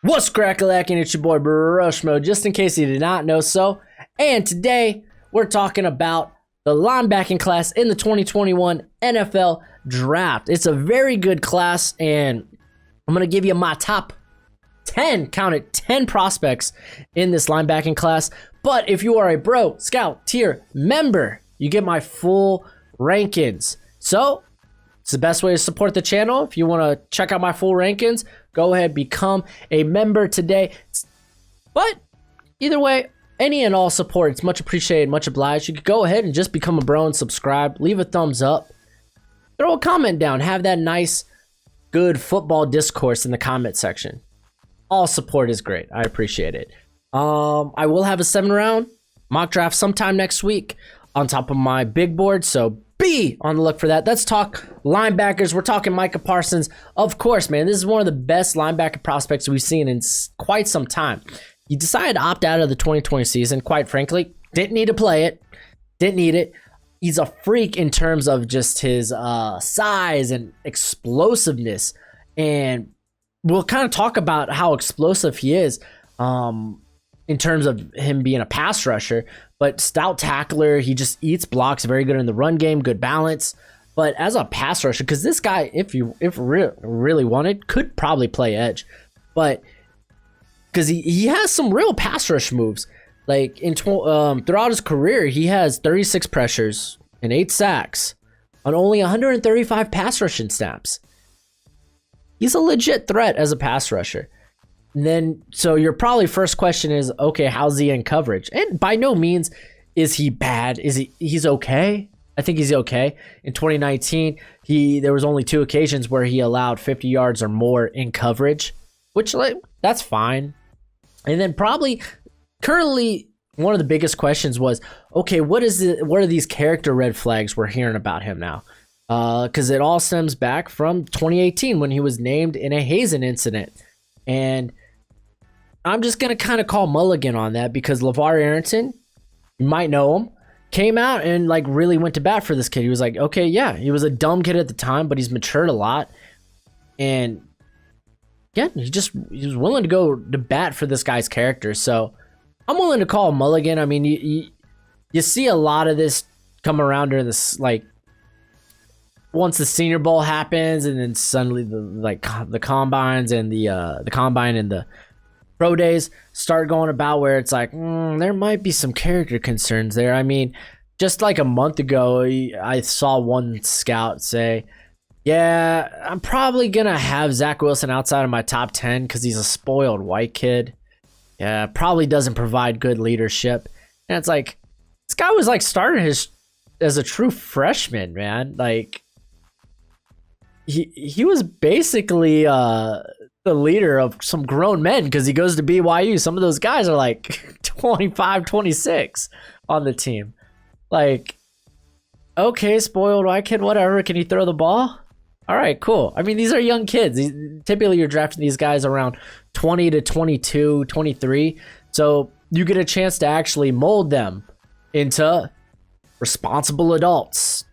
What's crack-a-lackin'? It's your boy Brushmo, just in case you did not know so. And today, we're talking about the linebacking class in the 2021 NFL Draft. It's a very good class, and I'm going to give you my top 10, count it, 10 prospects in this linebacking class. But if you are a Bro Scout tier member, you get my full rankings. So, it's the best way to support the channel. If you want to check out my full rankings, go ahead, become a member today. But either way, any and all support, it's much appreciated, much obliged. You could go ahead and just become a bro and subscribe. Leave a thumbs up. Throw a comment down. Have that nice, good football discourse in the comment section. All support is great. I appreciate it. I will have a 7-round mock draft sometime next week on top of my big board, so be on the look for that. Let's talk linebackers. We're talking Micah Parsons. Of course, man, this is one of the best linebacker prospects we've seen in quite some time. He decided to opt out of the 2020 season, quite frankly. Didn't need to play it. Didn't need it. He's a freak in terms of just his size and explosiveness. And we'll kind of talk about how explosive he is in terms of him being a pass rusher. But stout tackler, he just eats blocks, very good in the run game, good balance. But as a pass rusher, because this guy, if really wanted, could probably play edge. But because he has some real pass rush moves. Like throughout his career, he has 36 pressures and 8 sacks on only 135 pass rushing snaps. He's a legit threat as a pass rusher. And then, so your probably first question is, okay, how's he in coverage? And by no means is he bad. He's okay. I think he's okay. In 2019, there was only 2 occasions where he allowed 50 yards or more in coverage, which that's fine. And then probably currently one of the biggest questions was, okay, what are these character red flags we're hearing about him now? Because it all stems back from 2018 when he was named in a hazing incident. And I'm just going to kind of call mulligan on that because LeVar Arrington, you might know him, came out and really went to bat for this kid. He was like, okay, yeah, he was a dumb kid at the time, but he's matured a lot. And yeah, he was willing to go to bat for this guy's character. So I'm willing to call him mulligan. I mean, you see a lot of this come around during this, once the Senior Bowl happens, and then suddenly the combines and the combine and the pro days start going about where it's there might be some character concerns there. I mean, just like a month ago, I saw one scout say, yeah, I'm probably going to have Zach Wilson outside of my top 10 because he's a spoiled white kid. Yeah, probably doesn't provide good leadership. And it's this guy was starting as a true freshman, man. He was basically the leader of some grown men because he goes to BYU. Some of those guys are 25, 26 on the team. Okay, spoiled white kid, whatever. Can you throw the ball? All right, cool. I mean, these are young kids. Typically, you're drafting these guys around 20 to 22, 23. So you get a chance to actually mold them into responsible adults.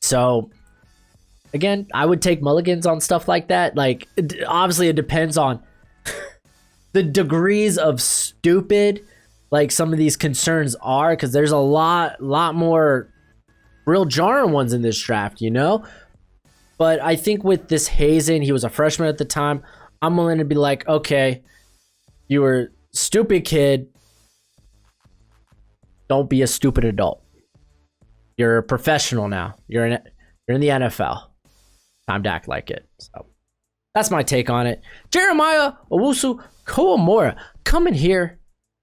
So again, I would take mulligans on stuff like that. Obviously, it depends on the degrees of stupid some of these concerns are, because there's a lot more real jarring ones in this draft, But I think with this hazing, he was a freshman at the time. I'm willing to be okay, you were a stupid kid. Don't be a stupid adult. You're a professional now. You're in the NFL. Time to act like it. So that's my take on it. Jeremiah Owusu-Koramoah coming here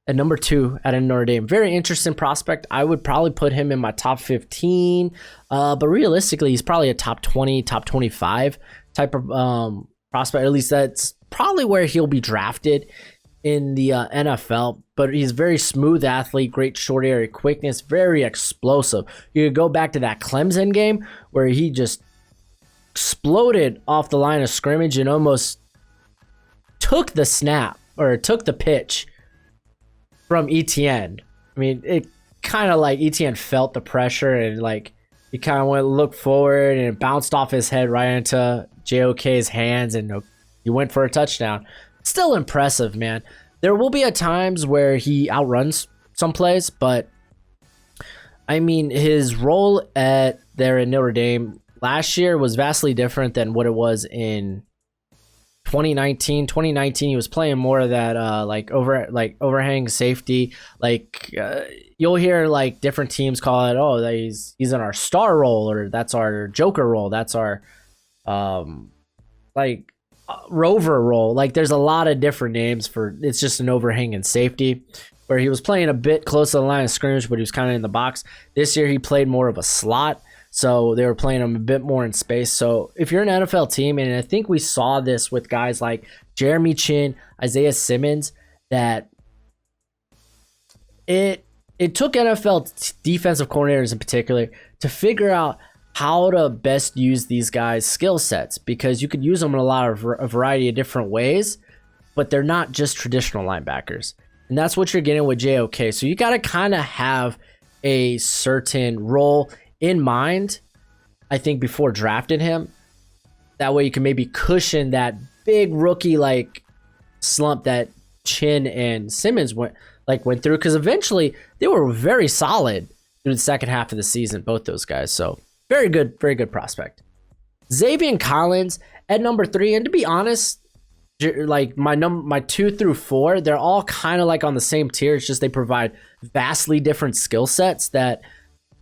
at number 2 at Notre Dame. Very interesting prospect. I would probably put him in my top 15. But realistically, he's probably a top 20, top 25 type of prospect. At least that's probably where he'll be drafted in the NFL. But he's a very smooth athlete, great short area quickness, very explosive. You could go back to that Clemson game where he just exploded off the line of scrimmage and almost took the snap or took the pitch from ETN. I mean, it kind of ETN felt the pressure and he kind of went look forward and it bounced off his head right into JOK's hands and He went for a touchdown. Still impressive, man. There will be at times where he outruns some plays, but I mean, his role there in Notre Dame last year was vastly different than what it was in 2019. 2019, he was playing more of that overhang safety. You'll hear like different teams call it, oh, he's in our star role, or that's our joker role, that's our rover role. Like there's a lot of different names for it's just an overhang and safety, where he was playing a bit close to the line of scrimmage, but he was kind of in the box. This year he played more of a slot, so they were playing him a bit more in space. So if you're an NFL team, and I think we saw this with guys like Jeremy Chin, Isaiah Simmons, that it took NFL defensive coordinators in particular to figure out how to best use these guys' skill sets, because you could use them in a variety of different ways, but they're not just traditional linebackers. And that's what you're getting with JOK. So you got to kind of have a certain role in mind, I think, before drafting him. That way you can maybe cushion that big rookie like slump that Chin and Simmons went through, because eventually they were very solid through the second half of the season, both those guys. So very good prospect. Zaven Collins at number 3, and to be honest, like my 2 through 4, they're all kind of like on the same tier. It's just they provide vastly different skill sets that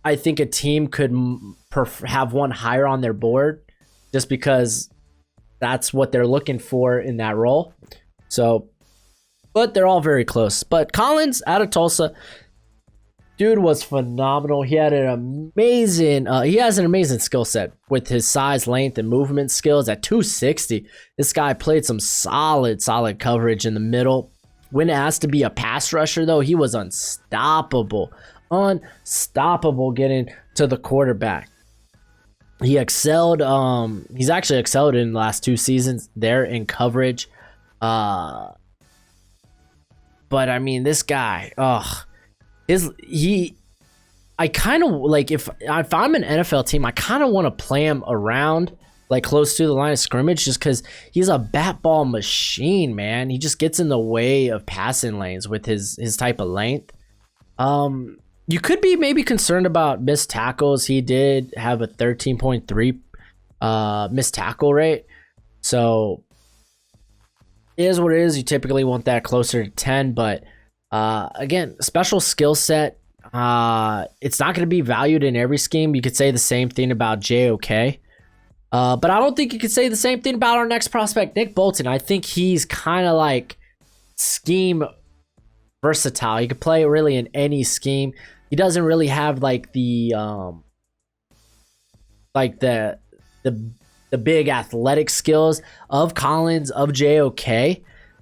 I think a team could have one higher on their board, just because that's what they're looking for in that role. So, but they're all very close. But Collins out of Tulsa, dude was phenomenal. He had an amazing skill set with his size, length, and movement skills. At 260, this guy played some solid coverage in the middle. When asked to be a pass rusher, though, he was unstoppable getting to the quarterback. He excelled. He's actually excelled in the last 2 seasons there in coverage. But I mean, this guy, I kind of like, if I'm an NFL team, I kind of want to play him around like close to the line of scrimmage, just because he's a bat ball machine, man. He just gets in the way of passing lanes with his type of length. You could be maybe concerned about missed tackles. He did have a 13.3 missed tackle rate, so it is what it is. You typically want that closer to 10, but again, special skill set. It's not going to be valued in every scheme. You could say the same thing about JOK. But I don't think you could say the same thing about our next prospect, Nick Bolton. I think he's kind of like scheme versatile. He could play really in any scheme. He doesn't really have like the big athletic skills of Collins, of JOK,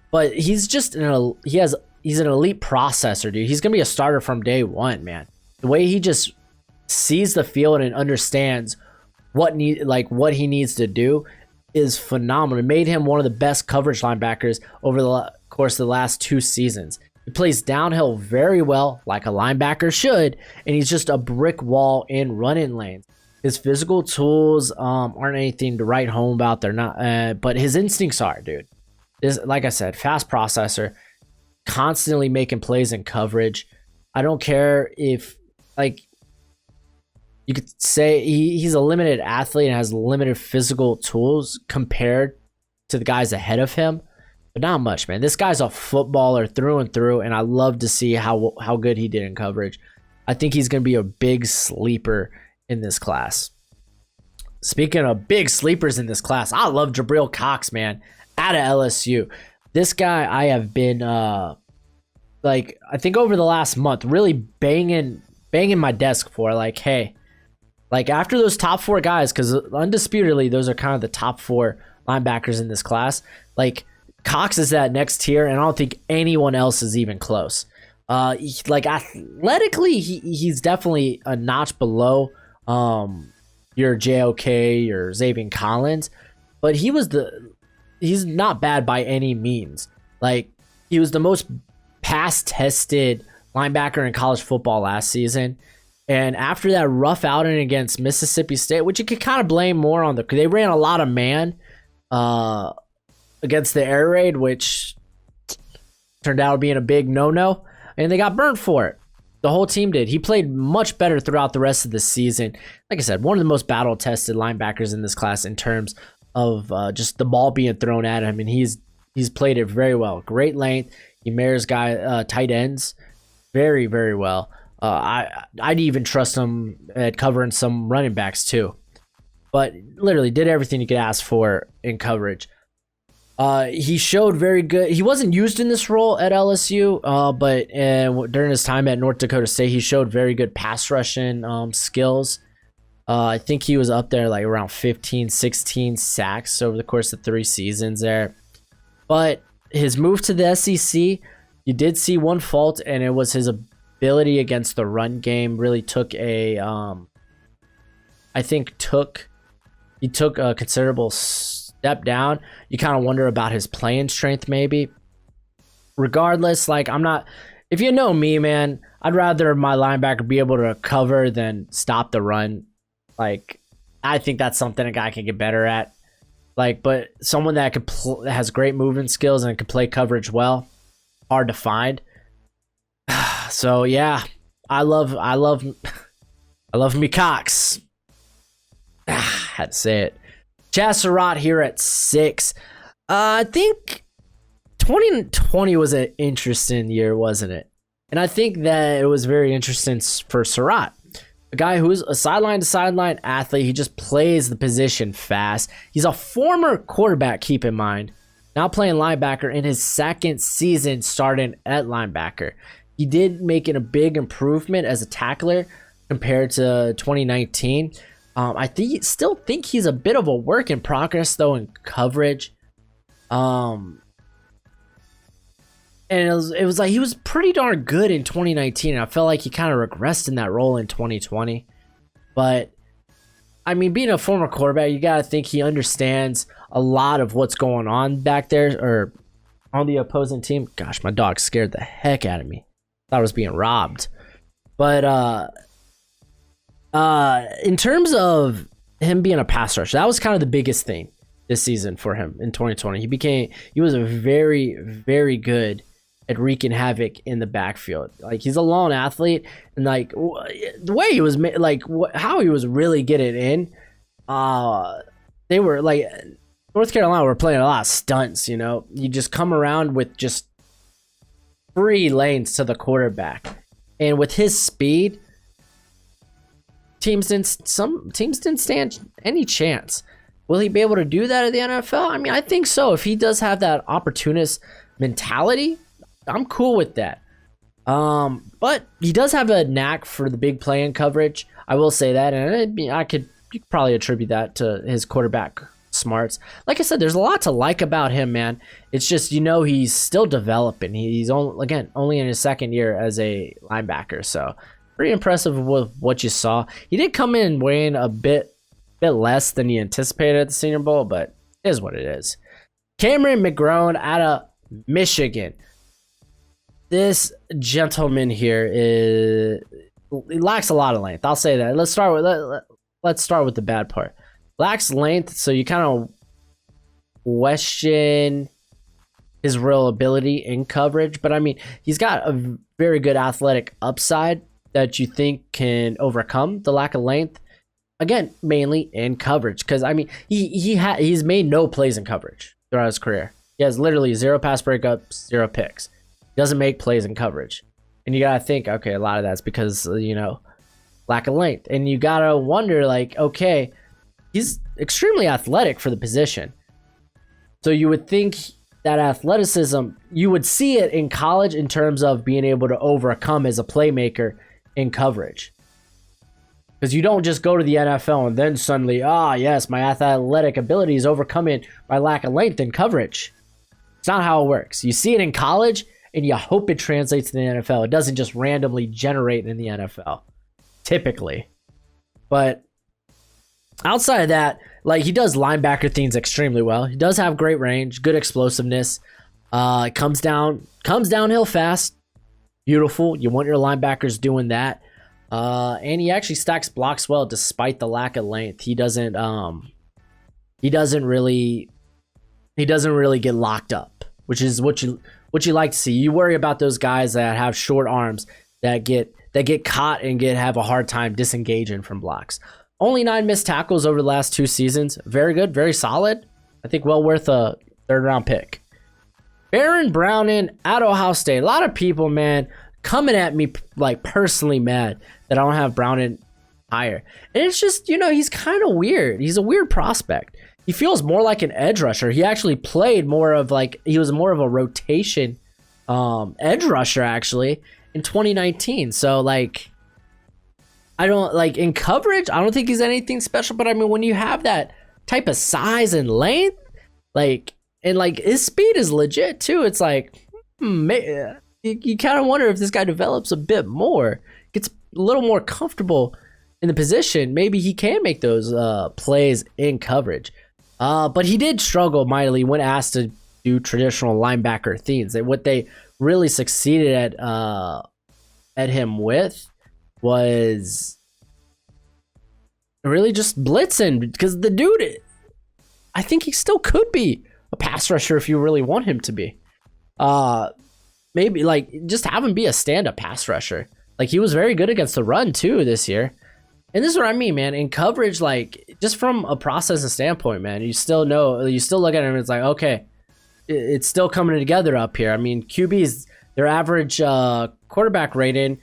but he's just he's an elite processor, dude. He's gonna be a starter from day one, man. The way he just sees the field and understands what he needs to do is phenomenal. It made him one of the best coverage linebackers over the course of the last 2 seasons. He plays downhill very well, like a linebacker should, and he's just a brick wall in running lanes. His physical tools aren't anything to write home about. They're not, but his instincts are, dude. Like I said, fast processor, constantly making plays in coverage. I don't care if, like, you could say he's a limited athlete and has limited physical tools compared to the guys ahead of him, but not much, man. This guy's a footballer through and through, and I love to see how good he did in coverage. I think he's going to be a big sleeper in this class. Speaking of big sleepers in this class, I love Jabril Cox, man, out of LSU. This guy I have been, I think over the last month, really banging my desk for, like, hey, like after those top 4 guys, because undisputedly those are kind of the top 4 linebackers in this class. Like, Cox is that next tier, and I don't think anyone else is even close. Athletically, he's definitely a notch below your JOK, your Zaven Collins, but he's not bad by any means. Like, he was the most pass-tested linebacker in college football last season. And after that rough outing against Mississippi State, which you could kind of blame more on they ran a lot of man against the air raid, which turned out being a big no-no, and they got burnt for it. The whole team did. He played much better throughout the rest of the season. Like I said, one of the most battle-tested linebackers in this class in terms of just the ball being thrown at him, and he's played it very well. Great length. He mirrors tight ends very, very well. I'd even trust him at covering some running backs too. But literally did everything you could ask for in coverage. He showed very good. He wasn't used in this role at LSU, but during his time at North Dakota State, he showed very good pass rushing skills. I think he was up there like around 15, 16 sacks over the course of 3 seasons there. But his move to the SEC, you did see one fault, and it was his ability against the run game. Really took he took a considerable step down. You kind of wonder about his playing strength maybe. Regardless, like if you know me, man, I'd rather my linebacker be able to cover than stop the run. Like, I think that's something a guy can get better at. Like, but someone that has great movement skills and can play coverage well, hard to find. So yeah, I love me Cox. Had to say it. Chazz Surratt here at 6. I think 2020 was an interesting year, wasn't it? And I think that it was very interesting for Surratt. A guy who's a sideline-to-sideline athlete. He just plays the position fast. He's a former quarterback, keep in mind. Now playing linebacker in his 2nd season starting at linebacker. He did make a big improvement as a tackler compared to 2019. I still think he's a bit of a work in progress, though, in coverage. And it was like he was pretty darn good in 2019. And I felt like he kind of regressed in that role in 2020. But, I mean, being a former quarterback, you got to think he understands a lot of what's going on back there or on the opposing team. Gosh, my dog scared the heck out of me. Thought I was being robbed. But in terms of him being a pass rusher, that was kind of the biggest thing this season for him in 2020. He was a very, very good at wreaking havoc in the backfield. Like, he's a lone athlete, and like the way he was how he was really getting in, they were like North Carolina were playing a lot of stunts. You know, you just come around with just free lanes to the quarterback, and with his speed, some teams didn't stand any chance. Will he be able to do that at the NFL? I mean, I think so. If he does have that opportunist mentality, I'm cool with that. But he does have a knack for the big play and coverage. I will say that, and you could probably attribute that to his quarterback smarts. Like I said, there's a lot to like about him, man. It's just, he's still developing. He's only in his 2nd year as a linebacker, so pretty impressive with what you saw. He did come in weighing a bit less than he anticipated at the Senior Bowl, but it is what it is. Cameron McGrone out of Michigan. This gentleman here he lacks a lot of length. I'll say that. Let's start with the bad part. Lacks length, so you kind of question his real ability in coverage. But I mean, he's got a very good athletic upside that you think can overcome the lack of length. Again, mainly in coverage, because I mean, he's made no plays in coverage throughout his career. He has literally 0 pass breakups, 0 picks. He doesn't make plays in coverage, and you gotta think, okay, a lot of that's because lack of length, and you gotta wonder, like, okay, he's extremely athletic for the position, so you would think that athleticism, you would see it in college in terms of being able to overcome as a playmaker in coverage. Because you don't just go to the NFL and then suddenly, yes, my athletic ability is overcoming my lack of length in coverage. It's not how it works. You see it in college, and you hope it translates to the NFL. It doesn't just randomly generate in the NFL, typically. But outside of that, like, he does linebacker things extremely well. He does have great range, good explosiveness. Comes downhill fast. Beautiful. You want your linebackers doing that. And he actually stacks blocks well despite the lack of length. He doesn't really he doesn't really get locked up, which is what you like to see. You worry about those guys that have short arms that get caught and have a hard time disengaging from blocks. Only 9 missed tackles over the last 2 seasons. Very good, very solid. I think well worth a 3rd round pick. Baron Browning at Ohio State. A lot of people, man, coming at me like personally mad that I don't have Browning higher. And it's just, he's kind of weird. He's a weird prospect. He feels more like an edge rusher. He actually played more of he was more of a rotation edge rusher actually in 2019. So I don't in coverage, I don't think he's anything special, but I mean, when you have that type of size and length, his speed is legit too. It's you kind of wonder if this guy develops a bit more, gets a little more comfortable in the position. Maybe he can make those plays in coverage. But he did struggle mightily when asked to do traditional linebacker things. What they really succeeded at him with was really just blitzing, because the dude, I think he still could be a pass rusher if you really want him to be. Maybe just have him be a stand-up pass rusher. He was very good against the run too this year. And this is what I mean, man. In coverage, just from a processing standpoint, man, you still look at him and it's okay, it's still coming together up here. I mean, QBs, their average quarterback rating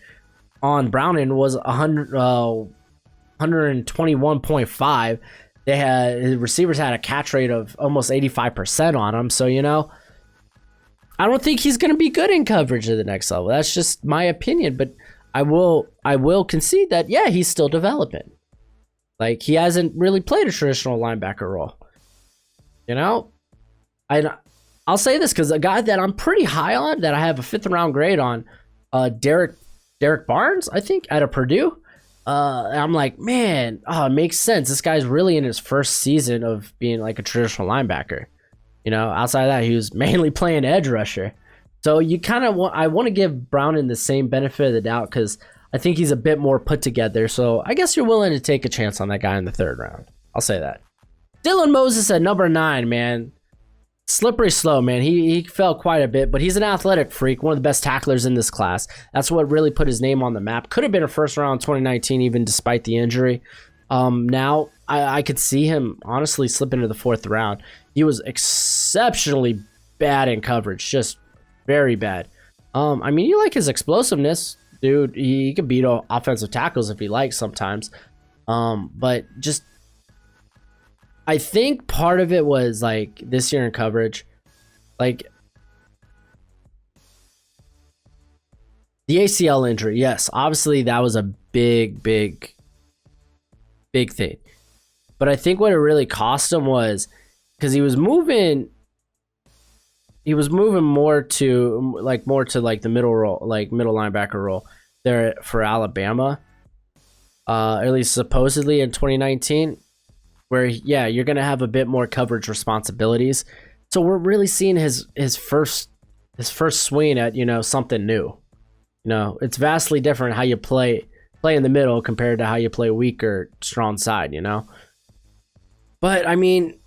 on Browning was 121.5. Receivers had a catch rate of almost 85% on them. So, I don't think he's going to be good in coverage at the next level. That's just my opinion, but I will concede that, yeah, he's still developing. He hasn't really played a traditional linebacker role. I'll say this because a guy that I'm pretty high on, that I have a 5th round grade on, Derek Barnes, I think, out of Purdue. I'm man, it makes sense. This guy's really in his first season of being a traditional linebacker. Outside of that, he was mainly playing edge rusher. So you kind of I want to give Browning the same benefit of the doubt because I think he's a bit more put together. So I guess you're willing to take a chance on that guy in the 3rd round. I'll say that. Dylan Moses at number 9, man. Slippery slope, man. He fell quite a bit, but he's an athletic freak, one of the best tacklers in this class. That's what really put his name on the map. Could have been a 1st round 2019, even despite the injury. Now I could see him honestly slip into the 4th round. He was exceptionally bad in coverage, just very bad. I mean, you like his explosiveness, dude. He could beat offensive tackles if he likes sometimes. But just, I think part of it was this year in coverage, the ACL injury. Yes, obviously that was a big thing. But I think what it really cost him was because he was moving more to the middle role, middle linebacker role there for Alabama, at least supposedly in 2019, where you're gonna have a bit more coverage responsibilities. So we're really seeing his first swing at something new. It's vastly different how you play in the middle compared to how you play weak or strong side. But I mean,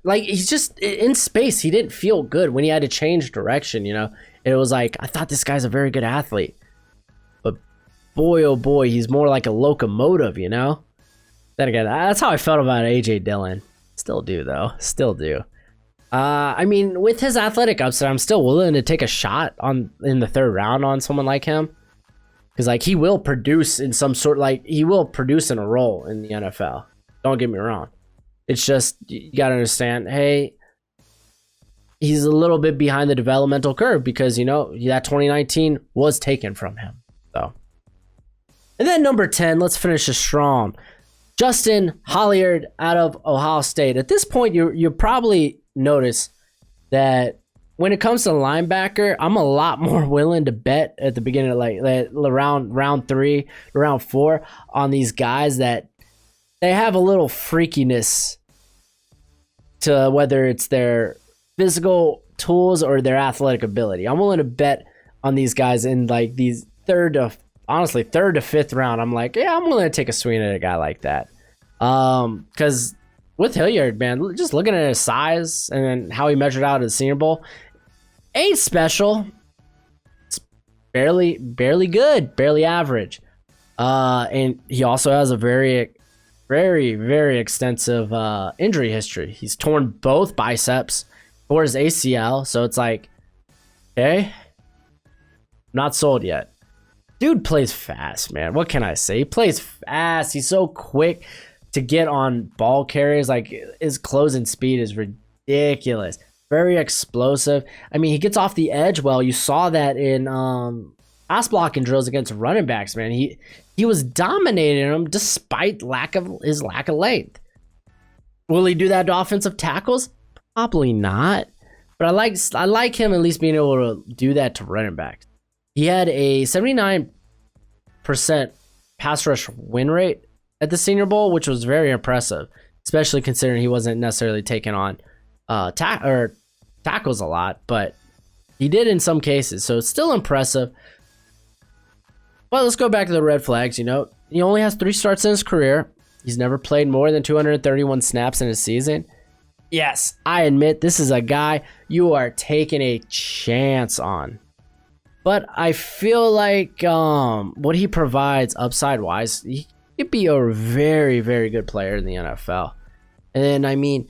he's just in space. He didn't feel good when he had to change direction. It was I thought this guy's a very good athlete, but boy, oh boy, he's more like a locomotive. Then again, that's how I felt about AJ Dillon. Still do though. Still do. I mean, with his athletic upside, I'm still willing to take a shot in the 3rd round on someone like him, because he will produce in some sort. He will produce in a role in the NFL. Don't get me wrong. It's just, you got to understand, hey, he's a little bit behind the developmental curve because, that 2019 was taken from him. So, and then number 10, let's finish this strong. Justin Hilliard out of Ohio State. At this point, you probably notice that when it comes to linebacker, I'm a lot more willing to bet at the beginning of round 3, round 4 on these guys that they have a little freakiness to whether it's their physical tools or their athletic ability. I'm willing to bet on these guys in these 3rd to 5th round. I'm I'm willing to take a swing at a guy like that. Because with Hilliard, man, just looking at his size and then how he measured out at the Senior Bowl, ain't special. It's barely good, barely average. And he also has a very, very extensive injury history. He's torn both biceps for his ACL, so it's like, okay, not sold yet. Dude plays fast, man. What can I say? He plays fast. He's so quick to get on ball carries. Like, his closing speed is ridiculous. Very explosive. I mean, he gets off the edge well. You saw that in pass blocking drills against running backs, man. He was dominating them despite his lack of length. Will he do that to offensive tackles? Probably not. But I like him at least being able to do that to running backs. He had a 79% pass rush win rate at the Senior Bowl, which was very impressive, especially considering he wasn't necessarily taking on tackles a lot, but he did in some cases, so it's still impressive. Well, let's go back to the red flags. You know, he only has 3 starts in his career. He's never played more than 231 snaps in a season. Yes, I admit this is a guy you are taking a chance on. But I feel like what he provides upside-wise, he could be a very, very good player in the NFL. And then, I mean,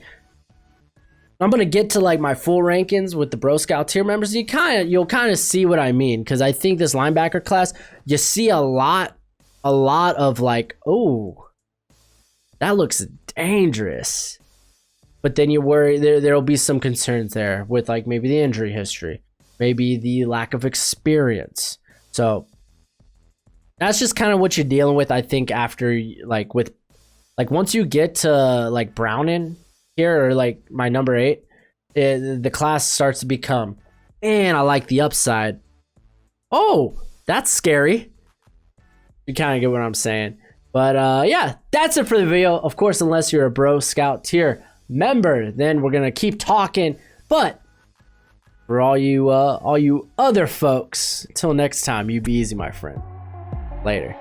I'm going to get to like my full rankings with the Bro Scout tier members. You'll kind of see what I mean, because I think this linebacker class, you see a lot of like, oh, that looks dangerous. But then you worry there'll be some concerns there with like maybe the injury history, maybe the lack of experience. So that's just kind of what you're dealing with, I think, after once you get to like Browning here, or like my number 8, the class starts to become, man, I like the upside. Oh, that's scary. You kind of get what I'm saying. But yeah, that's it for the video. Of course, unless you're a Bro Scout tier member, then we're gonna keep talking. But for all you other folks, until next time, you be easy, my friend. Later.